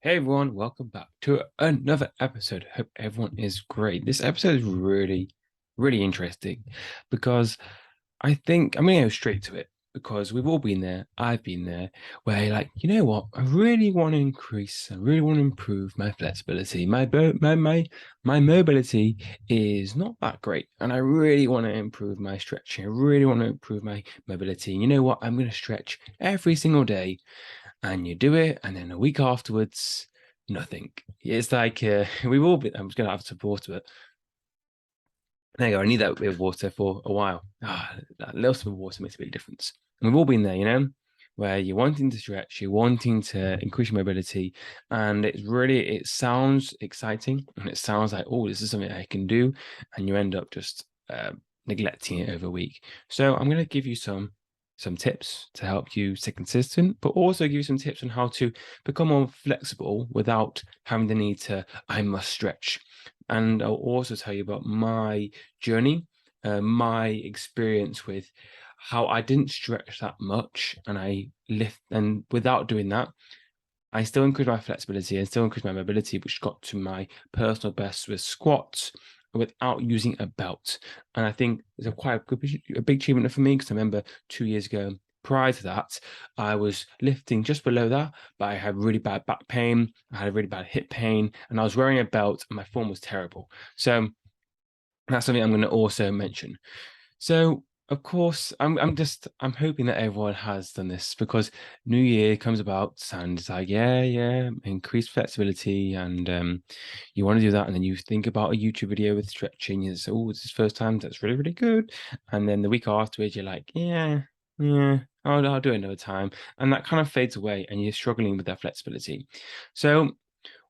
Hey everyone, welcome back to another episode. Hope everyone is great. This episode is really interesting because I think I'm gonna go straight to it because we've all been there. I've been there where you're like, you know what? I really want to increase, I really want to improve my flexibility. My mobility is not that great, and I really want to improve my stretching. I really want to improve my mobility. And you know what? I'm gonna stretch every single day and you do it, and then a week afterwards, nothing. It's like we've all been. I'm just gonna have some water, but there you go. I need that bit of water for a while. That little sip of water makes a big difference. And we've all been there, where you're wanting to stretch, you're wanting to increase your mobility, and it sounds exciting, and it sounds like, oh, this is something I can do, and you end up just neglecting it over a week. So I'm going to give you some tips to help you stay consistent, but also give you some tips on how to become more flexible without having the need to, I must stretch. And I'll also tell you about my journey, my experience with how I didn't stretch that much and I lift, and without doing that, I still increased my flexibility and still increased my mobility, which got to my personal best with squats without using a belt. And I think it's a big achievement for me because I remember 2 years ago, prior to that, I was lifting just below that, but I had really bad back pain, I had a really bad hip pain, and I was wearing a belt and my form was terrible. So that's something I'm going to also mention. So of course, I'm hoping that everyone has done this because New Year comes about and it's like, yeah, increased flexibility, and you want to do that, and then you think about a YouTube video with stretching. And so, oh, this is first time. That's really good. And then the week afterwards, you're like, yeah, I'll do it another time, and that kind of fades away, and you're struggling with that flexibility. So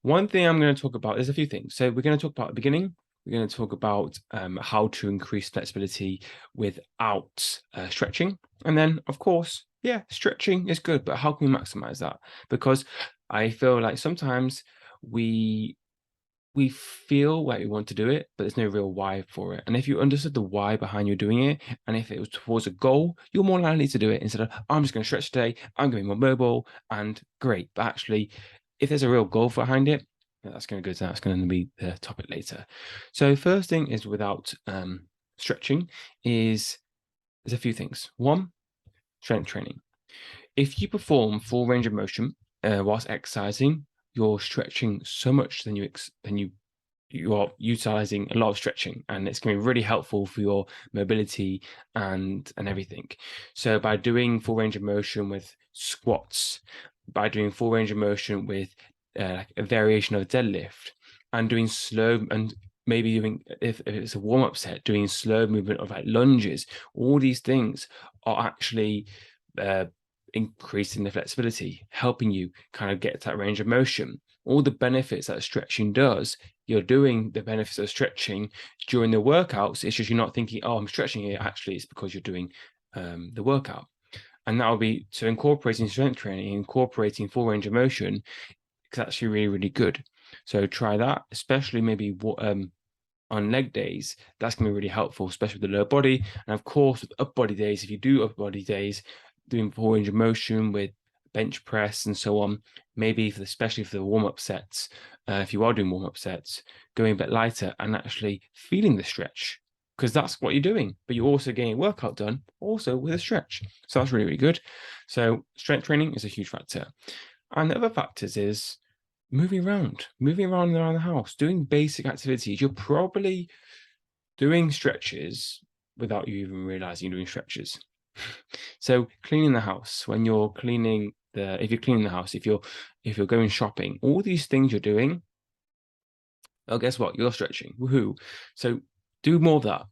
one thing I'm going to talk about, there's a few things. So we're going to talk about the beginning. We're going to talk about how to increase flexibility without stretching. And then, of course, yeah, stretching is good, but how can we maximize that? Because I feel like sometimes we we feel like we want to do it, but there's no real why for it. And if you understood the why behind you doing it, and if it was towards a goal, you're more likely to do it instead of, I'm just going to stretch today, I'm going to be more mobile, and great. But actually, if there's a real goal behind it, that's going to go to that's going to be the topic later. So first thing is without stretching is there's a few things. One, strength training. If you perform full range of motion whilst exercising, you're stretching so much than you are utilizing a lot of stretching, and it's going to be really helpful for your mobility and everything. So by doing full range of motion with squats, by doing full range of motion with like a variation of a deadlift, and doing slow, and maybe doing, if it's a warm-up set, doing slow movement of like lunges, all these things are actually uh, increasing the flexibility, helping you kind of get to that range of motion. All the benefits that stretching does, you're doing the benefits of stretching during the workouts. It's just you're not thinking, oh, I'm stretching here. Actually, it's because you're doing the workout. And that will be, so incorporating strength training, incorporating full range of motion, it's actually really good. So try that, especially maybe on leg days. That's going to be really helpful, especially with the lower body. And of course, with upper body days, if you do upper body days, doing full range of motion with bench press and so on, maybe especially for the warm-up sets, if you are doing warm-up sets, going a bit lighter and actually feeling the stretch, because that's what you're doing, but you're also getting a workout done also with a stretch. So that's really good. So strength training is a huge factor. And the other factors is moving around the house, doing basic activities. You're probably doing stretches without you even realizing you're doing stretches. So cleaning the house, when you're cleaning if you're cleaning the house, if you're going shopping, all these things you're doing, well, guess what? You're stretching. Woohoo. So do more of that,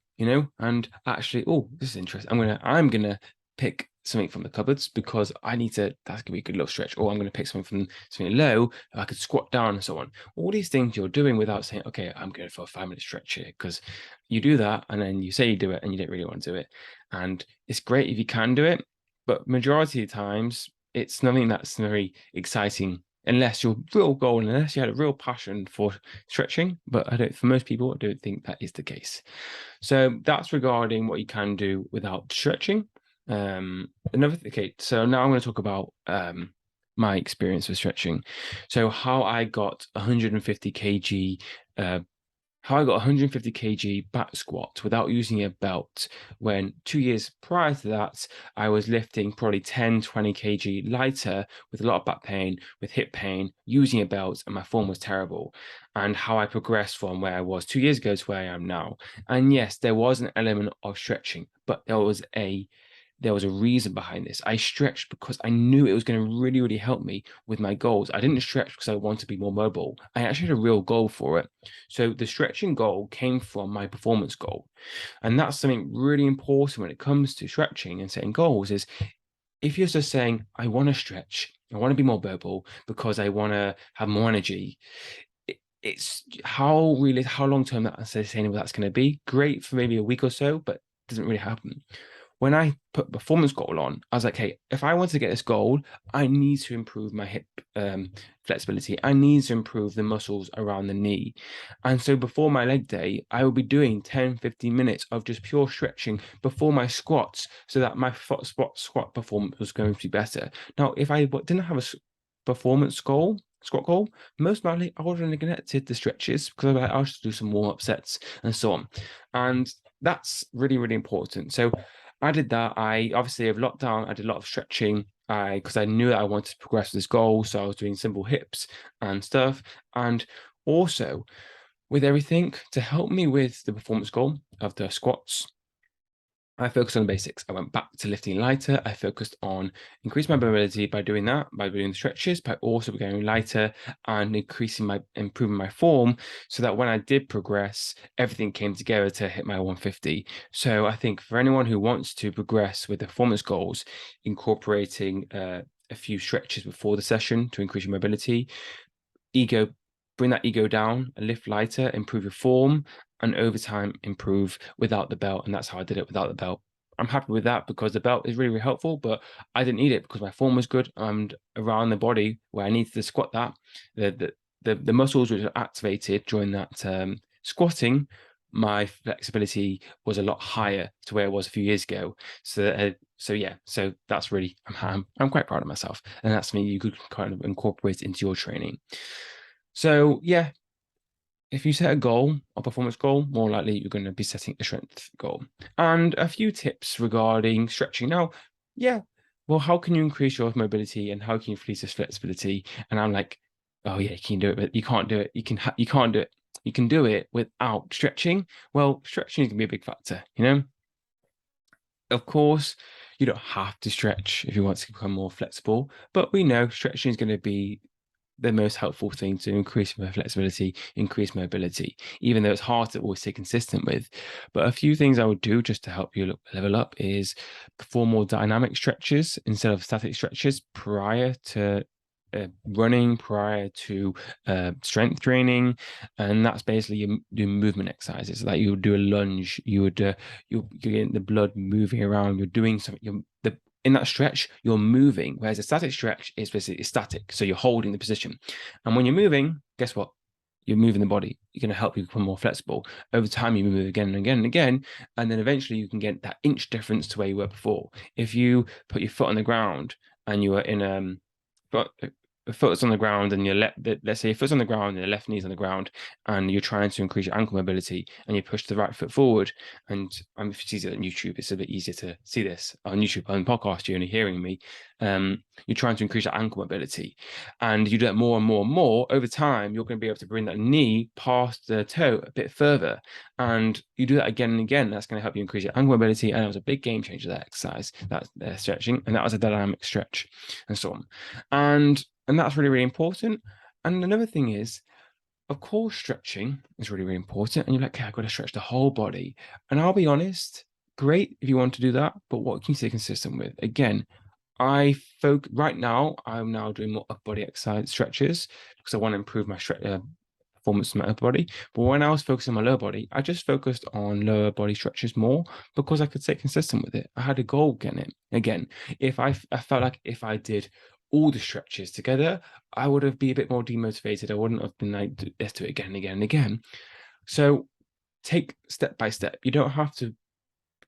and actually, oh, this is interesting. I'm gonna pick something from the cupboards because that's gonna be a good little stretch. Or I'm gonna pick something from something low, I could squat down and so on. All these things you're doing without saying, okay, I'm going for a 5 minute stretch here, because you do that and then you say you do it and you don't really want to do it. And it's great if you can do it, but majority of the times it's nothing that's very exciting unless your real goal, unless you had a real passion for stretching. But for most people, I don't think that is the case. So that's regarding what you can do without stretching. Okay, so now I'm going to talk about my experience with stretching. So how I got 150 kg how I got 150 kg back squat without using a belt, when 2 years prior to that, I was lifting probably 10, 20 kg lighter with a lot of back pain, with hip pain, using a belt, and my form was terrible. And how I progressed from where I was 2 years ago to where I am now. And yes, there was an element of stretching, but there was a reason behind this. I stretched because I knew it was going to really, really help me with my goals. I didn't stretch because I wanted to be more mobile. I actually had a real goal for it. So the stretching goal came from my performance goal. And that's something really important when it comes to stretching and setting goals is if you're just saying, I want to stretch, I want to be more mobile because I want to have more energy, it's how long term that sustainable that's going to be. Great for maybe a week or so, but it doesn't really happen. When I put performance goal on, I was like, hey, if I want to get this goal, I need to improve my hip flexibility. I need to improve the muscles around the knee. And so before my leg day, I will be doing 10, 15 minutes of just pure stretching before my squats so that my squat performance was going to be better. Now, if I didn't have a performance goal, squat goal, most likely I would have neglected the stretches because I should do some warm-up sets and so on. And that's really, really important. So I did that. I obviously over lockdown, I did a lot of stretching. Because I knew that I wanted to progress this goal. So I was doing simple hips and stuff. And also with everything to help me with the performance goal of the squats, I focused on the basics. I went back to lifting lighter. I focused on increasing my mobility by doing that, by doing the stretches, by also going lighter and improving my form so that when I did progress, everything came together to hit my 150. So I think for anyone who wants to progress with the performance goals, incorporating a few stretches before the session to increase your mobility, ego, bring that ego down, and lift lighter, improve your form, and over time improve without the belt. And that's how I did it without the belt. I'm happy with that because the belt is really, really helpful, but I didn't need it because my form was good and around the body where I needed to squat that, the muscles which are activated during that squatting, my flexibility was a lot higher to where it was a few years ago. So that's really I'm quite proud of myself, and that's something you could kind of incorporate into your training. So yeah, if you set a goal, a performance goal, more likely you're going to be setting a strength goal. And a few tips regarding stretching. Now, yeah, well, how can you increase your mobility and how can you increase this flexibility? And I'm like, oh yeah, you can do it, but you can't do it. You can't do it. You can do it without stretching. Well, stretching is going to be a big factor, you know? Of course, you don't have to stretch if you want to become more flexible, but we know stretching is going to be the most helpful thing to increase my flexibility, increase mobility, even though it's hard to always stay consistent with. But a few things I would do just to help you level up is perform more dynamic stretches instead of static stretches prior to running, prior to strength training, and that's basically you do movement exercises. Like you would do a lunge, you're getting the blood moving around, you're doing something. In that stretch, you're moving, whereas a static stretch is basically static. So you're holding the position. And when you're moving, guess what? You're moving the body. You're going to help you become more flexible. Over time, you move again and again and again. And then eventually you can get that inch difference to where you were before. If you put your foot on the ground and you are in foot, foot's on the ground and let's say your foot's on the ground and your left knee's on the ground and you're trying to increase your ankle mobility and you push the right foot forward, and if you see it on YouTube, it's a bit easier to see this on YouTube. On podcast, you're only hearing me. You're trying to increase your ankle mobility and you do it more and more and more over time, you're going to be able to bring that knee past the toe a bit further, and you do that again and again. That's going to help you increase your ankle mobility, and it was a big game changer, that exercise, that stretching, and that was a dynamic stretch and so on. And that's really, really important. And another thing is, of course, stretching is really, really important. And you're like, okay, I've got to stretch the whole body. And I'll be honest, great if you want to do that, but what can you stay consistent with? Again, right now, I'm now doing more upper body exercise stretches because I want to improve my performance in my upper body. But when I was focusing on my lower body, I just focused on lower body stretches more because I could stay consistent with it. I had a goal getting it. Again, if I felt like if I did all the stretches together, I would have been a bit more demotivated. I wouldn't have been like, let's do it again and again and again. So take step by step. You don't have to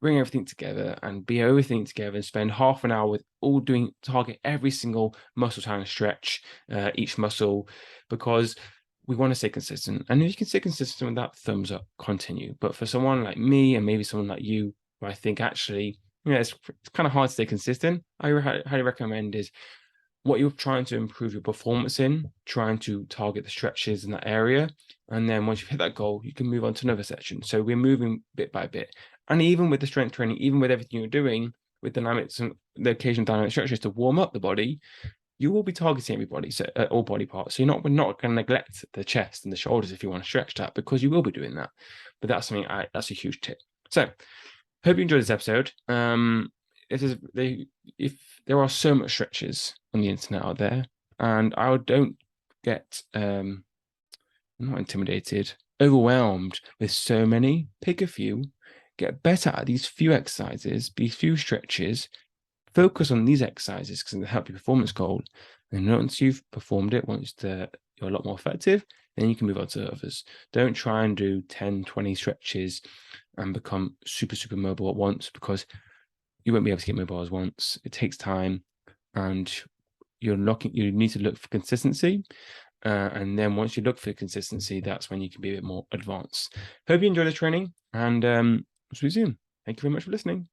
bring everything together and be everything together and spend half an hour with all doing target every single muscle trying to stretch each muscle, because we want to stay consistent. And if you can stay consistent with that, thumbs up, continue. But for someone like me and maybe someone like you, who I think actually, it's kind of hard to stay consistent, I highly recommend is what you're trying to improve your performance in, trying to target the stretches in that area. And then once you've hit that goal, you can move on to another section. So we're moving bit by bit. And even with the strength training, even with everything you're doing with dynamics and the occasional dynamic stretches to warm up the body, you will be targeting everybody, so all body parts. So we're not going to neglect the chest and the shoulders if you want to stretch that, because you will be doing that. But that's something that's a huge tip. So hope you enjoyed this episode. If there are so much stretches on the internet out there, and I don't get not intimidated, overwhelmed with so many. Pick a few, get better at these few exercises, these few stretches. Focus on these exercises because they help your performance goal. And once you've performed it, you're a lot more effective, then you can move on to others. Don't try and do 10, 20 stretches and become super, super mobile at once, because you won't be able to get mobile at once. It takes time, and you need to look for consistency. And then once you look for consistency, that's when you can be a bit more advanced. Hope you enjoy the training, and see you soon. Thank you very much for listening.